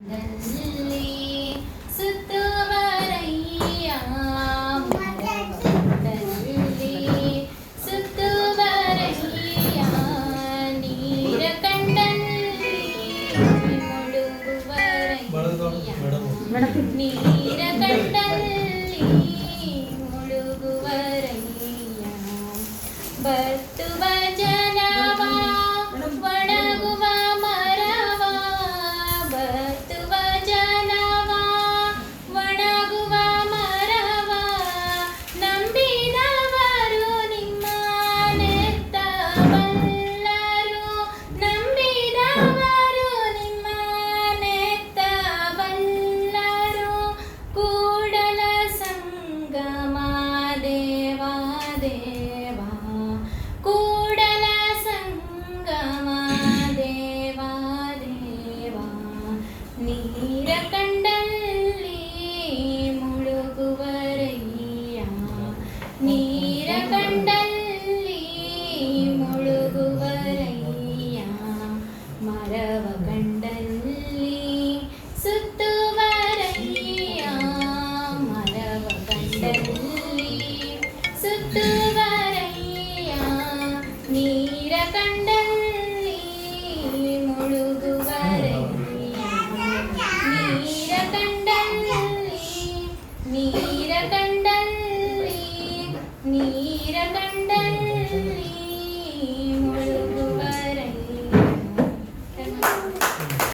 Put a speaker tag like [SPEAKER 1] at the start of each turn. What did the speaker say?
[SPEAKER 1] ದಲ್ಲಿ ಸುತ್ತುವರಯ್ಯ ಮರದಲ್ಲಿ ಸುತ್ತುವರಯ್ಯ ನೀರ ಕಂಡಲ್ಲಿ ಮುಳುಗುವರಯ್ಯ ನೀರ ಕಂಡಲ್ಲಿ ಮುಳುಗುವರಯ್ಯ ಬತ್ತುವ ಜನವ ಒಣಗುವ ಮರವ ಬತ್ತುವ ಜನವ ಒಣಗುವ ಮರವ ನಂಬಿದವರು ನಿಮ್ಮ ನೆತ್ತಬಲ್ಲರು ನಂಬಿದವರು ನಿಮ್ಮ ನೆತ್ತಬಲ್ಲರು ಕೂಡಲ ಸಂಗಮ ದೇವಾ ದೇವಾ ಕೂಡಲ ಸಂಗಮ ದೇವಾ ದೇವಾ ನೀ